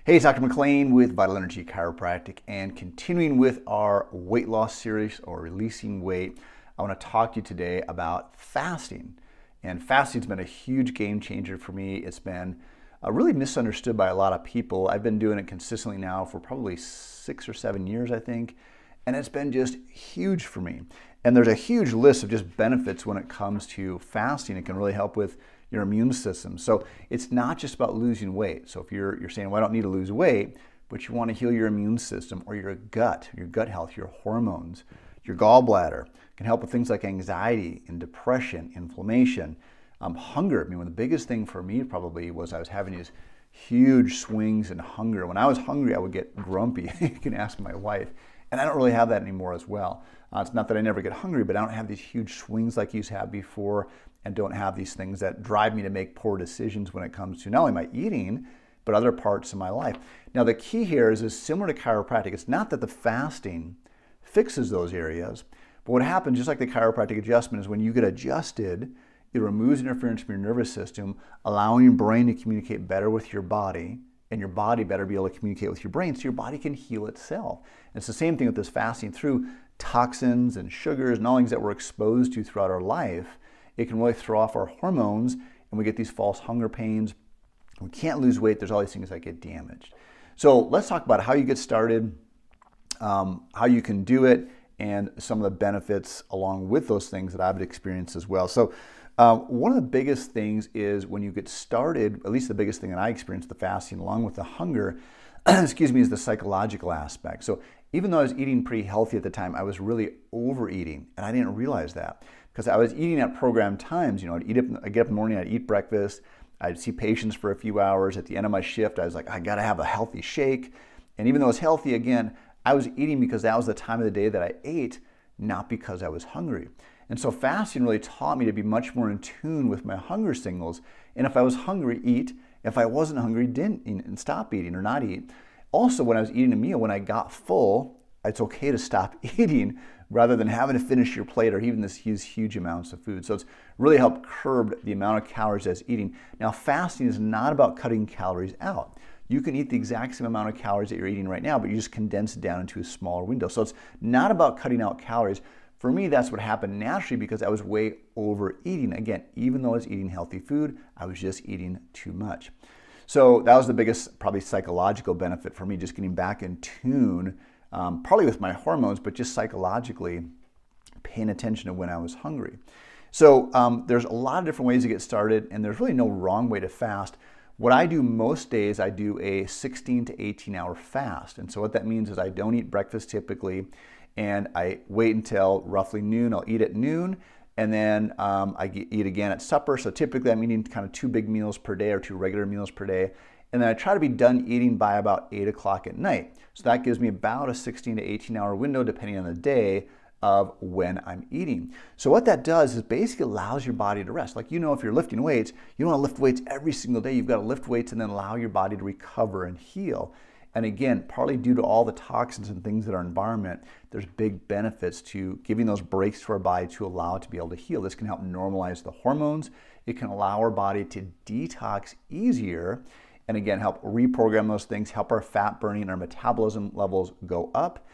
Hey, it's Dr. McLean with Vital Energy Chiropractic, and continuing with our weight loss series or releasing weight, I want to talk to you today about fasting. And fasting's been a huge game changer for me. It's been really misunderstood by a lot of people. I've been doing it consistently now for probably 6 or 7 years, I think, and it's been just huge for me. And there's a huge list of just benefits when it comes to fasting. It can really help with your immune system. So it's not just about losing weight. So if you're saying, well, I don't need to lose weight, but you want to heal your immune system or your gut health, your hormones, your gallbladder. It can help with things like anxiety and depression, inflammation, hunger. I mean, one of the biggest thing for me probably was I was having these huge swings in hunger. When I was hungry, I would get grumpy. You can ask my wife. And I don't really have that anymore as well. It's not that I never get hungry, but I don't have these huge swings like I used to have before, and don't have these things that drive me to make poor decisions when it comes to not only my eating, but other parts of my life. Now, the key here is similar to chiropractic. It's not that the fasting fixes those areas, but what happens, just like the chiropractic adjustment, is when you get adjusted, it removes interference from your nervous system, allowing your brain to communicate better with your body, and your body better be able to communicate with your brain so your body can heal itself. And it's the same thing with this fasting through toxins and sugars and all things that we're exposed to throughout our life. It can really throw off our hormones, and we get these false hunger pains. We can't lose weight. There's all these things that get damaged. So let's talk about how you get started, how you can do it, and some of the benefits along with those things that I've experienced as well. So one of the biggest things is when you get started, at least the biggest thing that I experienced, the fasting along with the hunger, excuse me, is the psychological aspect. So even though I was eating pretty healthy at the time, I was really overeating, and I didn't realize that because I was eating at programmed times. You know, I'd get up in the morning, I'd eat breakfast, I'd see patients for a few hours. At the end of my shift, I was like, I gotta have a healthy shake. And even though it's healthy, again, I was eating because that was the time of the day that I ate, not because I was hungry. And so fasting really taught me to be much more in tune with my hunger signals. And if I was hungry, eat. If I wasn't hungry, didn't eat and stop eating or not eat. Also, when I was eating a meal, when I got full, it's okay to stop eating rather than having to finish your plate or even these huge amounts of food. So it's really helped curb the amount of calories I was eating. Now, fasting is not about cutting calories out. You can eat the exact same amount of calories that you're eating right now, but you just condense it down into a smaller window. So it's not about cutting out calories. For me, that's what happened naturally because I was way overeating. Again, even though I was eating healthy food, I was just eating too much. So that was the biggest, probably psychological benefit for me, just getting back in tune, probably with my hormones, but just psychologically paying attention to when I was hungry. So there's a lot of different ways to get started, and there's really no wrong way to fast. What I do most days, I do a 16 to 18 hour fast. And so what that means is I don't eat breakfast typically, and I wait until roughly noon. I'll eat at noon, and then I eat again at supper. So typically I'm eating kind of 2 big meals per day or 2 regular meals per day. And then I try to be done eating by about 8 o'clock at night. So that gives me about a 16 to 18 hour window, depending on the day, of when I'm eating. So what that does is basically allows your body to rest. Like, you know, if you're lifting weights, you don't want to lift weights every single day. You've got to lift weights and then allow your body to recover and heal. And again, partly due to all the toxins and things in our environment, there's big benefits to giving those breaks to our body to allow it to be able to heal. This can help normalize the hormones. It can allow our body to detox easier, and again, help reprogram those things, help our fat burning and our metabolism levels go up.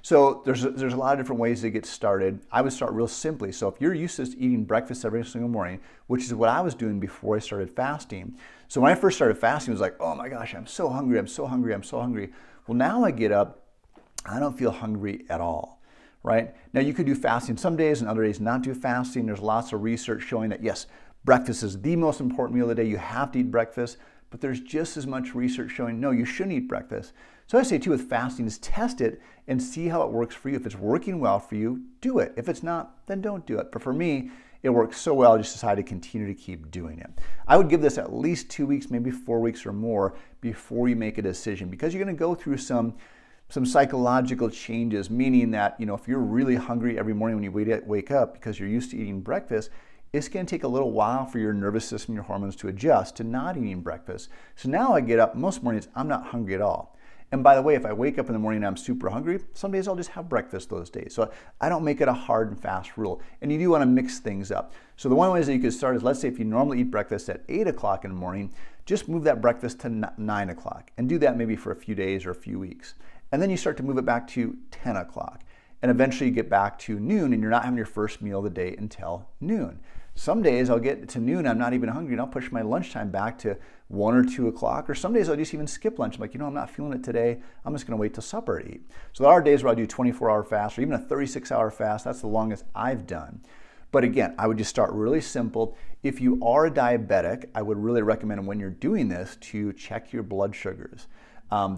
So there's a lot of different ways to get started. I would start real simply. So if you're used to eating breakfast every single morning, which is what I was doing before I started fasting. So when I first started fasting, it was like, oh my gosh, I'm so hungry, I'm so hungry, I'm so hungry. Well, now I get up, I don't feel hungry at all, right? Now you could do fasting some days and other days not do fasting. There's lots of research showing that yes, breakfast is the most important meal of the day. You have to eat breakfast. But there's just as much research showing, no, you shouldn't eat breakfast. So I say too with fasting is test it and see how it works for you. If it's working well for you, do it. If it's not, then don't do it. But for me, it works so well, I just decided to continue to keep doing it. I would give this at least 2 weeks, maybe 4 weeks or more before you make a decision, because you're gonna go through some psychological changes, meaning that, you know, if you're really hungry every morning when you wake up because you're used to eating breakfast, it's going to take a little while for your nervous system, your hormones to adjust to not eating breakfast. So now I get up, most mornings, I'm not hungry at all. And by the way, if I wake up in the morning and I'm super hungry, some days I'll just have breakfast those days. So I don't make it a hard and fast rule. And you do want to mix things up. So the one way that you could start is, let's say if you normally eat breakfast at 8 o'clock in the morning, just move that breakfast to 9 o'clock and do that maybe for a few days or a few weeks. And then you start to move it back to 10 o'clock. And eventually you get back to noon and you're not having your first meal of the day until noon. Some days I'll get to noon, I'm not even hungry, and I'll push my lunchtime back to 1 or 2 o'clock. Or some days I'll just even skip lunch. I'm like, I'm not feeling it today. I'm just gonna wait till supper to eat. So there are days where I'll do 24-hour fast or even a 36-hour fast. That's the longest I've done. But again, I would just start really simple. If you are a diabetic, I would really recommend when you're doing this to check your blood sugars.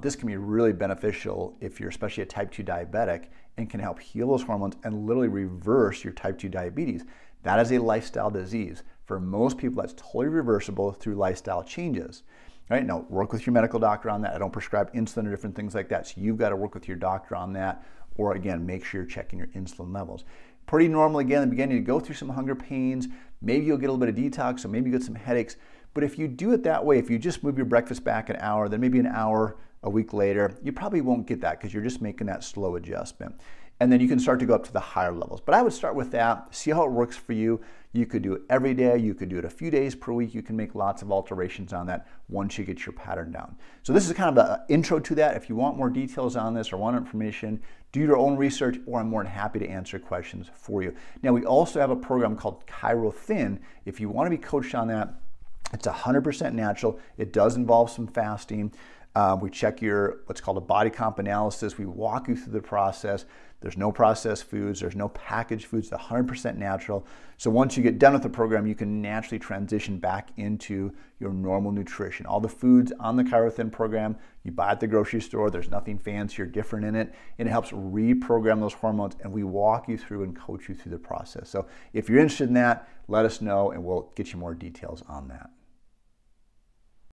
This can be really beneficial if you're especially a type 2 diabetic and can help heal those hormones and literally reverse your type 2 diabetes. That is a lifestyle disease. For most people, that's totally reversible through lifestyle changes. Right? Now, work with your medical doctor on that. I don't prescribe insulin or different things like that, so you've got to work with your doctor on that. Or again, make sure you're checking your insulin levels. Pretty normal, again, in the beginning, you go through some hunger pains. Maybe you'll get a little bit of detox, so maybe you get some headaches. But if you do it that way, if you just move your breakfast back an hour, then maybe an hour a week later, you probably won't get that because you're just making that slow adjustment. And then you can start to go up to the higher levels. But I would start with that, see how it works for you. You could do it every day, you could do it a few days per week. You can make lots of alterations on that once you get your pattern down. So this is kind of an intro to that. If you want more details on this or want information, do your own research, or I'm more than happy to answer questions for you. Now, we also have a program called ChiroThin. If you want to be coached on that, it's 100% natural. It does involve some fasting. We check your what's called a body comp analysis. We walk you through the process. There's no processed foods. There's no packaged foods. It's 100% natural. So once you get done with the program, you can naturally transition back into your normal nutrition. All the foods on the ChiroThin program, you buy at the grocery store. There's nothing fancy or different in it. And it helps reprogram those hormones, and we walk you through and coach you through the process. So if you're interested in that, let us know and we'll get you more details on that.